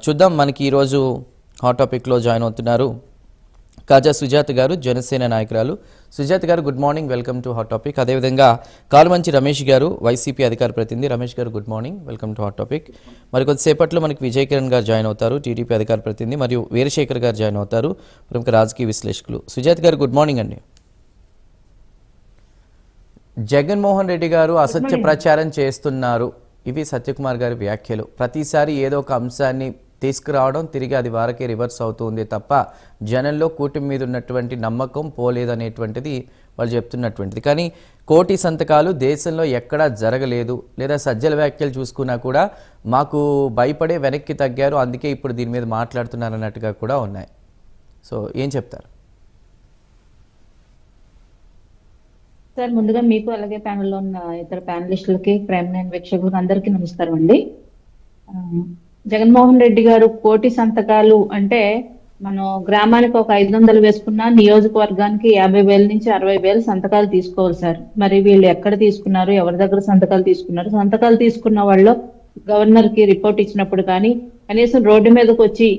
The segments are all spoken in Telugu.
చూద్దాం. మనకి ఈరోజు హాట్ టాపిక్లో జాయిన్ అవుతున్నారు కాజా సుజాత గారు, జనసేన నాయకురాలు. సుజాత గారు good morning, welcome to hot topic. అదేవిధంగా కాలుమంచి రమేష్ గారు, వైసీపీ అధికార ప్రతినిధి. రమేష్ గారు good morning, welcome to hot topic. మరి కొద్దిసేపట్లో మనకి విజయ్ కిరణ్ గారు జాయిన్ అవుతారు, టీడీపీ అధికార ప్రతినిధి, మరియు వీరశేఖర్ గారు జాయిన్ అవుతారు, ప్రముఖ రాజకీయ విశ్లేషకులు. సుజాత గారు గుడ్ మార్నింగ్ అండి. జగన్మోహన్ రెడ్డి గారు అసత్య ప్రచారం చేస్తున్నారు, ఇవి సత్యకుమార్ గారి వ్యాఖ్యలు. ప్రతిసారి ఏదో ఒక అంశాన్ని తీసుకురావడం, తిరిగి అది వారకే రివర్స్ అవుతుంది తప్ప జనంలో కూటమి మీద ఉన్నటువంటి నమ్మకం పోలేదనేటువంటిది వాళ్ళు చెప్తున్నటువంటిది. కానీ కోటి సంతకాలు దేశంలో ఎక్కడా జరగలేదు, లేదా సజ్జల వ్యాఖ్యలు చూసుకున్నా కూడా మాకు భయపడే వెనక్కి తగ్గారు, అందుకే ఇప్పుడు దీని మీద మాట్లాడుతున్నారు అన్నట్టుగా కూడా ఉన్నాయి. సో ఏం చెప్తారు సార్? ముందుగా మీకు అలాగే ప్యానెల్లో ఉన్న ఇతర ప్యానలిస్టులకి, ప్రైమ్ లైన్ వీక్షకులకు అందరికీ నమస్కారం అండి. జగన్మోహన్ రెడ్డి గారు కోటి సంతకాలు అంటే మనం గ్రామానికి ఒక 500 వేసుకున్నా నియోజకవర్గానికి 50,000 నుంచి 60,000 సంతకాలు తీసుకోవాలి సార్. మరి వీళ్ళు ఎక్కడ తీసుకున్నారు, ఎవరి దగ్గర సంతకాలు తీసుకున్నారు? సంతకాలు తీసుకున్న వాళ్ళు గవర్నర్ కి రిపోర్ట్ ఇచ్చినప్పుడు కానీ, కనీసం రోడ్డు మీదకి వచ్చి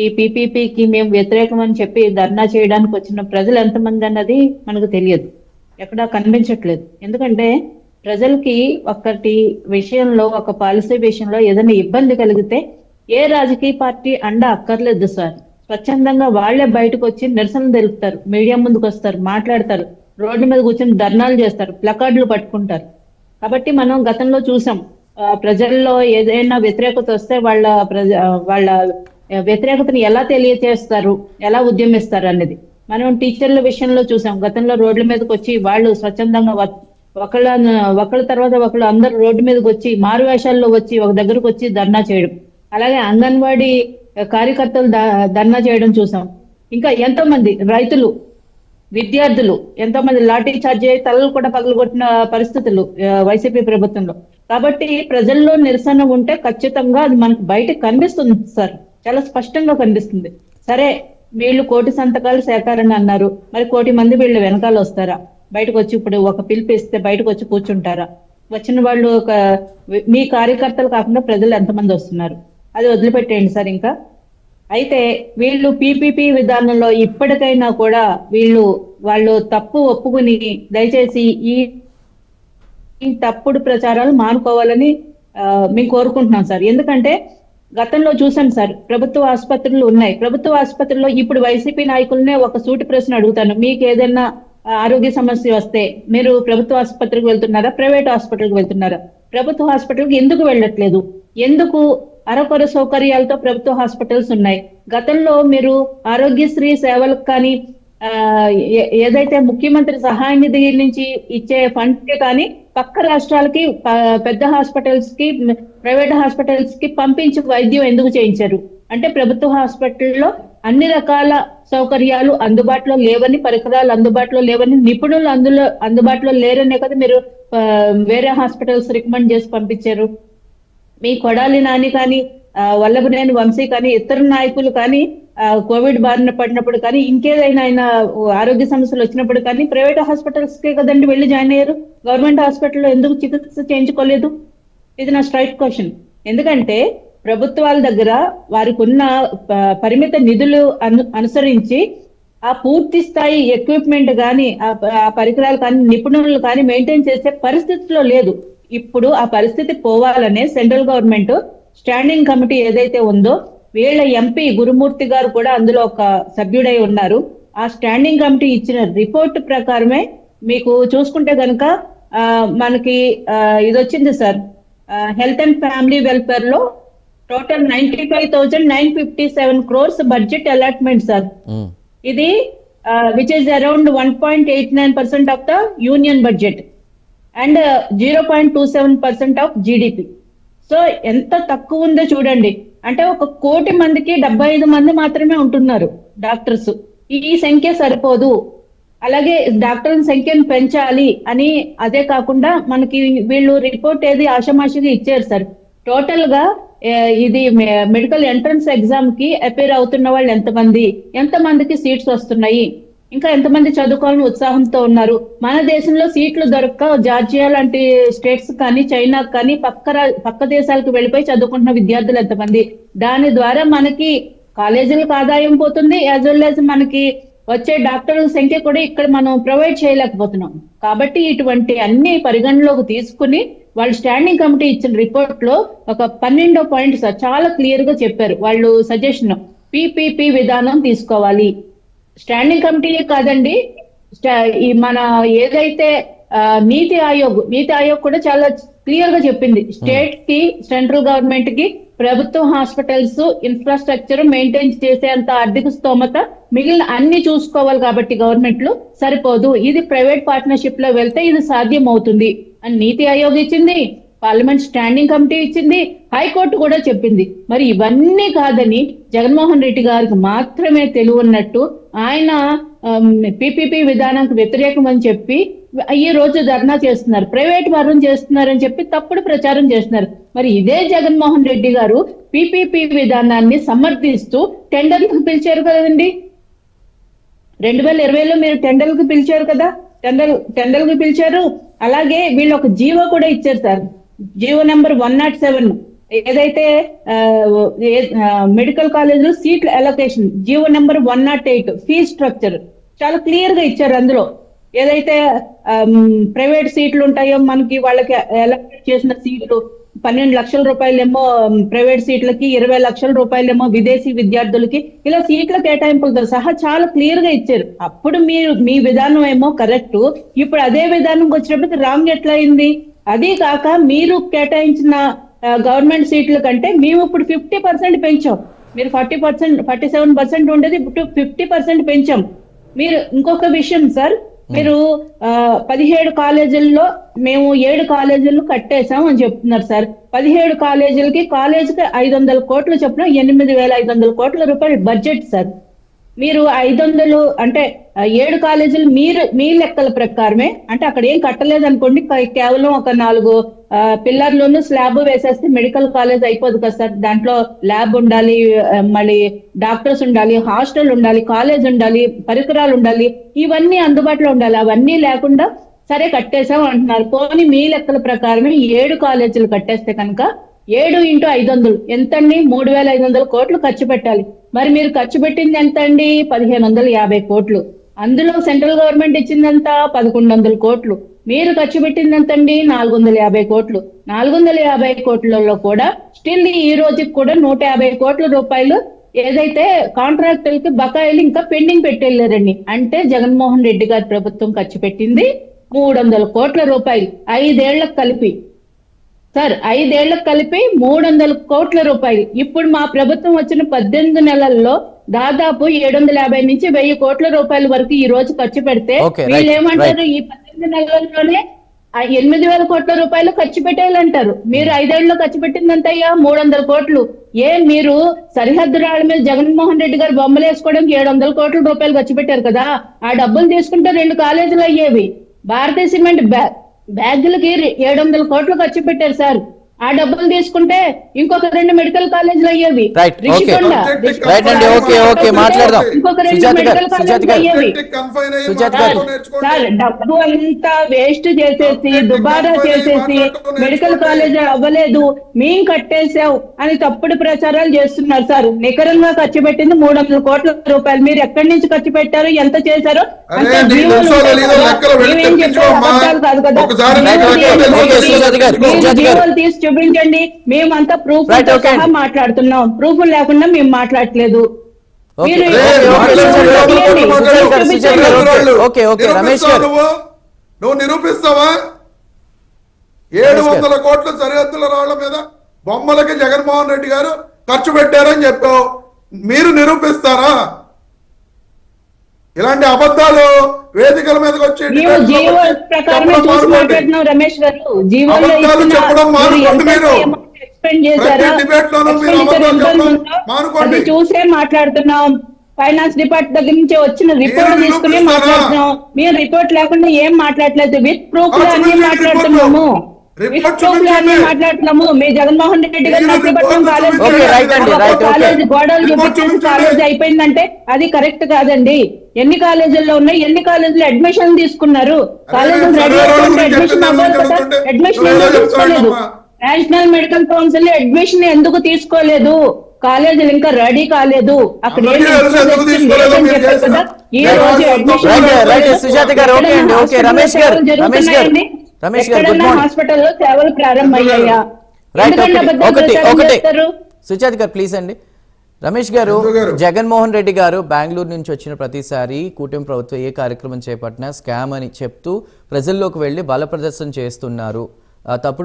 ఈ పీపీపీకి మేము వ్యతిరేకం అని చెప్పి ధర్నా చేయడానికి వచ్చిన ప్రజలు ఎంతమంది అన్నది మనకు తెలియదు, ఎక్కడా కనిపించట్లేదు. ఎందుకంటే ప్రజలకి ఒకటి విషయంలో, ఒక పాలసీ విషయంలో ఏదైనా ఇబ్బంది కలిగితే ఏ రాజకీయ పార్టీ అండ అక్కర్లేదు సార్. స్వచ్ఛందంగా వాళ్లే బయటకు వచ్చి నిరసన తెలుపుతారు, మీడియా ముందుకు వస్తారు, మాట్లాడతారు, రోడ్డు మీద కూర్చొని ధర్నాలు చేస్తారు, ప్లకార్డులు పట్టుకుంటారు. కాబట్టి మనం గతంలో చూసాం, ప్రజల్లో ఏదైనా వ్యతిరేకత వస్తే వాళ్ళ వ్యతిరేకతను ఎలా తెలియజేస్తారు, ఎలా ఉద్యమిస్తారు అనేది మనం టీచర్ల విషయంలో చూసాం. గతంలో రోడ్ల మీదకి వచ్చి వాళ్ళు స్వచ్ఛందంగా ఒకళ్ళ తర్వాత ఒకళ్ళు అందరూ రోడ్డు మీదకి వచ్చి మారువేషాల్లో వచ్చి ఒక దగ్గరకు వచ్చి ధర్నా చేయడం, అలాగే అంగన్వాడీ కార్యకర్తలు ధర్నా చేయడం చూసాం. ఇంకా ఎంతో మంది రైతులు, విద్యార్థులు ఎంతో మంది లాఠీ చార్జ్ అయ్యి తలలు కూడా పగలగొట్టిన పరిస్థితులు వైసీపీ ప్రభుత్వంలో. కాబట్టి ప్రజల్లో నిరసన ఉంటే ఖచ్చితంగా అది మనకు బయట కనిపిస్తుంది సార్, చాలా స్పష్టంగా కనిపిస్తుంది. సరే, వీళ్ళు కోటి సంతకాలు సేకరణ అన్నారు, మరి 1,000,000 మంది వీళ్ళు వెనకాల వస్తారా? బయటకు వచ్చి ఇప్పుడు ఒక పిలుపు ఇస్తే బయటకు వచ్చి కూర్చుంటారా? వచ్చిన వాళ్ళు మీ కార్యకర్తలు కాకుండా ప్రజలు ఎంతమంది వస్తున్నారు? అది వదిలిపెట్టేయండి సార్. ఇంకా అయితే వీళ్ళు పీపీపీ విధానంలో ఇప్పటికైనా కూడా వాళ్ళు తప్పు ఒప్పుకుని దయచేసి ఈ తప్పుడు ప్రచారాలు మానుకోవాలని మేము కోరుకుంటున్నాం సార్. ఎందుకంటే గతంలో చూసాం సార్, ప్రభుత్వ ఆసుపత్రులు ఉన్నాయి. ప్రభుత్వ ఆసుపత్రుల్లో ఇప్పుడు వైసీపీ నాయకులనే ఒక సూటి ప్రశ్న అడుగుతాను, మీకు ఏదైనా ఆరోగ్య సమస్య వస్తే మీరు ప్రభుత్వ ఆసుపత్రికి వెళ్తున్నారా, ప్రైవేట్ హాస్పిటల్కి వెళ్తున్నారా? ప్రభుత్వ హాస్పిటల్కి ఎందుకు వెళ్ళట్లేదు? ఎందుకు అరకొర సౌకర్యాలతో ప్రభుత్వ హాస్పిటల్స్ ఉన్నాయి? గతంలో మీరు ఆరోగ్యశ్రీ సేవలకు కానీ, ఏదైతే ముఖ్యమంత్రి సహాయ నిధి నుంచి ఇచ్చే ఫండ్ కానీ పక్క రాష్ట్రాలకి, పెద్ద హాస్పిటల్స్ కి, ప్రైవేట్ హాస్పిటల్స్ కి పంపించి వైద్యం ఎందుకు చేయించారు? అంటే ప్రభుత్వ హాస్పిటల్లో అన్ని రకాల సౌకర్యాలు అందుబాటులో లేవని, పరికరాలు అందుబాటులో లేవని, నిపుణులు అందుబాటులో లేరనే కదా మీరు వేరే హాస్పిటల్స్ రికమెండ్ చేసి పంపించారు. మీ కొడాలి నాని కానీ, వల్లభనేని వంశీ కానీ, ఇతర నాయకులు కానీ కోవిడ్ బారిన పడినప్పుడు కానీ, ఇంకేదైనా ఆరోగ్య సమస్యలు వచ్చినప్పుడు కానీ ప్రైవేట్ హాస్పిటల్స్ కే కదండి వెళ్ళి జాయిన్ అయ్యారు. గవర్నమెంట్ హాస్పిటల్లో ఎందుకు చికిత్స చేయించుకోలేదు? ఇది నా స్ట్రైట్ క్వశ్చన్. ఎందుకంటే ప్రభుత్వాల దగ్గర వారికి ఉన్న పరిమిత నిధులు అనుసరించి ఆ పూర్తి స్థాయి ఎక్విప్మెంట్ కానీ, ఆ పరికరాలు కానీ, నిపుణులు కానీ మెయింటైన్ చేసే పరిస్థితిలో లేదు. ఇప్పుడు ఆ పరిస్థితి పోవాలనే సెంట్రల్ గవర్నమెంట్ స్టాండింగ్ కమిటీ ఏదైతే ఉందో, వీళ్ళ ఎంపీ గురుమూర్తి గారు కూడా అందులో ఒక సభ్యుడై ఉన్నారు. ఆ స్టాండింగ్ కమిటీ ఇచ్చిన రిపోర్ట్ ప్రకారమే మీకు చూసుకుంటే కనుక మనకి ఇది వచ్చింది sir. Health and family welfare లో total 95,957 crores budget allotment sir. ఇది which is around 1.89% of the union budget and 0.27% of GDP. So ఎంత తక్కువ ఉందో చూడండి. అంటే 1,00,00,000 మందికి 75 మంది మాత్రమే ఉంటున్నారు డాక్టర్స్. ఈ సంఖ్య సరిపోదు. అలాగే డాక్టర్ల సంఖ్యను పెంచాలి అని, అదే కాకుండా మనకి వీళ్ళు రిపోర్ట్ ఏది ఆషామాషిగా ఇచ్చారు సార్. టోటల్ గా ఇది మెడికల్ ఎంట్రన్స్ ఎగ్జామ్ కి అపేర్ అవుతున్న వాళ్ళు ఎంతమందికి సీట్స్ వస్తున్నాయి, ఇంకా ఎంతమంది చదువుకోవాలని ఉత్సాహంతో ఉన్నారు. మన దేశంలో సీట్లు దొరక్క జార్జియా లాంటి స్టేట్స్ కానీ చైనా కానీ పక్క దేశాలకు వెళ్ళిపోయి చదువుకుంటున్న విద్యార్థులు ఎంతమంది. దాని ద్వారా మనకి కాలేజీలకు ఆదాయం పోతుంది, యాజ్ వెల్ యాజ్ మనకి వచ్చే డాక్టర్ల సంఖ్య కూడా ఇక్కడ మనం ప్రొవైడ్ చేయలేకపోతున్నాం. కాబట్టి ఇటువంటి అన్ని పరిగణలోకి తీసుకుని వాళ్ళు స్టాండింగ్ కమిటీ ఇచ్చిన రిపోర్ట్ లో ఒక 12వ పాయింట్ సార్ చాలా క్లియర్ గా చెప్పారు. వాళ్ళు సజెషన్ పిపిపి విధానం తీసుకోవాలి. స్టాండింగ్ కమిటీ కాదండి, ఈ మన ఏదైతే నీతి ఆయోగ్ కూడా చాలా క్లియర్ గా చెప్పింది. స్టేట్ కి, సెంట్రల్ గవర్నమెంట్ కి ప్రభుత్వ హాస్పిటల్స్ ఇన్ఫ్రాస్ట్రక్చర్ మెయింటైన్ చేసేంత ఆర్థిక స్తోమత మిగిలిన అన్ని చూసుకోవాలి. కాబట్టి గవర్నమెంట్ లో సరిపోదు, ఇది ప్రైవేట్ పార్ట్నర్షిప్ లో వెళ్తే ఇది సాధ్యం అవుతుంది అని నీతి ఆయోగ్ ఇచ్చింది, పార్లమెంట్ స్టాండింగ్ కమిటీ ఇచ్చింది, హైకోర్టు కూడా చెప్పింది. మరి ఇవన్నీ కాదని జగన్మోహన్ రెడ్డి గారికి మాత్రమే తెలియన్నట్టు ఆయన పిపిపి విధానానికి వ్యతిరేకం అని చెప్పి ఈ రోజు ధర్నా చేస్తున్నారు, ప్రైవేట్ వారం చేస్తున్నారని చెప్పి తప్పుడు ప్రచారం చేస్తున్నారు. మరి ఇదే జగన్మోహన్ రెడ్డి గారు పిపిపి విధానాన్ని సమర్థిస్తూ టెండర్లకు పిలిచారు కదండి. 2020లో మీరు టెండర్లకు పిలిచారు కదా, టెండర్లకు పిలిచారు. అలాగే వీళ్ళు ఒక జీవో కూడా ఇచ్చారు సార్, జీవో నెంబర్ 107, ఏదైతే మెడికల్ కాలేజ్ లో సీట్ల allocation, GO number 108 fees structure చాలా క్లియర్ గా ఇచ్చారు. అందులో ఏదైతే ప్రైవేట్ సీట్లు ఉంటాయో మనకి వాళ్ళకి అలొకేట్ చేసిన సీట్లు 12 లక్షల రూపాయలేమో ప్రైవేట్ సీట్లకి, 20 లక్షల రూపాయలేమో విదేశీ విద్యార్థులకి, ఇలా సీట్ల కేటాయింపులతో సహా చాలా క్లియర్ గా ఇచ్చారు. అప్పుడు మీ విధానం ఏమో కరెక్ట్, ఇప్పుడు అదే విధానం వచ్చినప్పుడు రాంగ్ ఎట్లా అయింది? అది కాక మీరు కేటాయించిన గవర్నమెంట్ సీట్ల కంటే మేము ఇప్పుడు 50% పెంచాం. మీరు 47% ఉండేది ఇప్పుడు 50% పెంచాం. మీరు ఇంకొక విషయం సార్, మీరు 17 కాలేజీల్లో మేము 7 కాలేజీలు కట్టేశాం అని చెప్తున్నారు సార్. 17 కాలేజీలకి 500 కోట్లు చొప్పున 8,500 కోట్ల రూపాయలు బడ్జెట్ సార్. మీరు 500 అంటే 7 కాలేజీలు మీ లెక్కల ప్రకారమే, అంటే అక్కడ ఏం కట్టలేదు అనుకోండి, కేవలం ఒక 4 పిల్లర్లోనూ స్లాబ్ వేసేస్తే మెడికల్ కాలేజ్ అయిపోదు కదా సార్. దాంట్లో ల్యాబ్ ఉండాలి, మళ్ళీ డాక్టర్స్ ఉండాలి, హాస్టల్ ఉండాలి, కాలేజ్ ఉండాలి, పరికరాలు ఉండాలి, ఇవన్నీ అందుబాటులో ఉండాలి. అవన్నీ లేకుండా సరే కట్టేశాం అంటున్నారు. పోనీ మీ లెక్కల ప్రకారమే 7 కాలేజీలు కట్టేస్తే కనుక 7 × 500 ఎంతండి? 3,500 కోట్లు ఖర్చు పెట్టాలి. మరి మీరు ఖర్చు పెట్టింది ఎంత అండి? 1,550 కోట్లు. అందులో సెంట్రల్ గవర్నమెంట్ ఇచ్చిందంతా 1,100 కోట్లు. మీరు ఖర్చు పెట్టింది ఎంతండి? 450 కోట్లు. 450 కోట్లలో కూడా స్టిల్ ఈ రోజుకి కూడా 150 కోట్ల రూపాయలు ఏదైతే కాంట్రాక్టులకి బకాయిలు ఇంకా పెండింగ్ పెట్టెళ్ళారండి. అంటే జగన్మోహన్ రెడ్డి గారి ప్రభుత్వం ఖర్చు పెట్టింది 300 కోట్ల రూపాయలు 5 ఏళ్లకు కలిపి. సార్ 5 ఏళ్లకు కలిపి 300 కోట్ల రూపాయలు. ఇప్పుడు మా ప్రభుత్వం వచ్చిన 18 నెలల్లో దాదాపు 750 నుంచి 1000 కోట్ల రూపాయల వరకు ఈ రోజు ఖర్చు పెడితే వీళ్ళు ఏమంటారు? ఈ 18 నెలల్లోనే 8,000 కోట్ల రూపాయలు ఖర్చు పెట్టేయాలంటారు. మీరు 5 ఏళ్లలో ఖర్చు పెట్టిందంతయ్యా 300 కోట్లు. మీరు సరిహద్దు రాళ్ల మీద జగన్మోహన్ రెడ్డి గారు బొమ్మలు వేసుకోవడానికి 700 కోట్ల రూపాయలు ఖర్చు పెట్టారు కదా, ఆ డబ్బులు తీసుకుంటే 2 కాలేజీలు అయ్యేవి. భారతీయ సిమెంట్ బ్యాగులకి 700 కోట్లు ఖర్చు పెట్టారు సార్. ఆ డబ్బులు తీసుకుంటే ఇంకొక 2 మెడికల్ కాలేజీలు అయ్యేవి. ఇంకొక 2 మెడికల్ కాలేజీలు అయ్యేవి. సార్ డబ్బు అంతా వేస్ట్ చేసేసి దుబారా చేసేసి మెడికల్ కాలేజ్ అవ్వలేదు, మేం కట్టేసావు అని తప్పుడు ప్రచారాలు చేస్తున్నారు సార్. నికరంగా ఖర్చు పెట్టింది 300 కోట్ల రూపాయలు. మీరు ఎక్కడి నుంచి ఖర్చు పెట్టారు, ఎంత చేశారు అంటే మేమేం చెప్పారు అబద్ధాలు కాదు కదా. జీవోలు తీసి చూపించండి, మేమంతా ప్రూఫ్ సహా మాట్లాడుతున్నాం. ప్రూఫ్ లేకుండా మేము మాట్లాడలేదు. నువ్వు నిరూపిస్తావా? 700 కోట్ల సరిహద్దుల రాళ్ల మీద బొమ్మలకి జగన్మోహన్ రెడ్డి గారు ఖర్చు పెట్టారని చెప్పావు, మీరు నిరూపిస్తారా? ఇలాంటి అబద్ధాలు వేదికల మీదకి వచ్చి రమేష్ గారు చెప్పడం మానుకోండి. మీరు డిబేట్ లోనూ మీరు అబద్ధాలు చెప్పడం మానుకోండి. చూసే మాట్లాడుతున్నాం. ఫైనాన్స్ డిపార్ట్మెంట్ దగ్గర నుంచి వచ్చిన రిపోర్ట్ తీసుకుని మాట్లాడుతున్నాం. మీరు రిపోర్ట్ లేకుండా ఏం మాట్లాడలేదు, విత్ ప్రూఫ్ అన్ని మాట్లాడుతున్నాము. రిపోర్ట్ చూపించండి. మాట్లాడుతున్నాము. మీ జగన్మోహన్ రెడ్డి గారు నర్సీపట్నం కాలేజ్ ఓకే, రైట్ అండి, రైట్, ఓకే. కాలేజ్ గోడలు రిపోర్ట్ చూపించేసి చూపించండి. కాలేజ్ అయిపోయిందంటే అది కరెక్ట్ కాదండి. ఎన్ని కాలేజీల్లో ఉన్నాయి, ఎన్ని కాలేజీలో అడ్మిషన్ తీసుకున్నారు, కాలేజీలు రెడీ చదివే వాళ్ళ అవుతుంటే గురించి అడ్మిషన్ చెప్తే అవ్వాలి కదా, చదువుతుంటే అడ్మిషన్ నువ్వు ఎందుకు ఏదో తీసుకోలేదు? చెప్తావమ్మా. నేషనల్ మెడికల్ కౌన్సిల్ అడ్మిషన్ ఎందుకు తీసుకోలేదు? కాలేజీలు ఇంకా రెడీ కాలేదు. అక్కడ ఏం అందరికీ తెలుసు ఎందుకు వచ్చింది తీసుకోలేదో లేదని మీరు చెప్పారు కదా. ఈ చేసిన రోజు రైట్, అడ్మిషన్ రైట్, సుజాత గారు, ఓకే అండి, ఓకే. రమేష్ గారు, రమేష్ గారు, రమేష్ గారు, గుడ్ మార్నింగ్. హాస్పిటల్లో సేవలు ప్రారంభమయ్యాయా? రైట్, ఎందుకన్నా ఒకటి అబద్ధాలు ఒకటి ప్రచారం ఒకటి చేస్తారు? సుజాత్ గారు ప్లీజ్ అండి. రమేష్ గారు, చంద్రు గారు. జగన్మోహన్ రెడ్డి గారు బెంగళూరు నుంచి వచ్చిన ప్రతిసారి కూటమి ప్రభుత్వం ఏ కార్యక్రమం చేపట్టినా స్కామ్ అని చెప్తూ ప్రజల్లోకి వెళ్లి బల ప్రదర్శన చేస్తున్నారు. తప్పుడు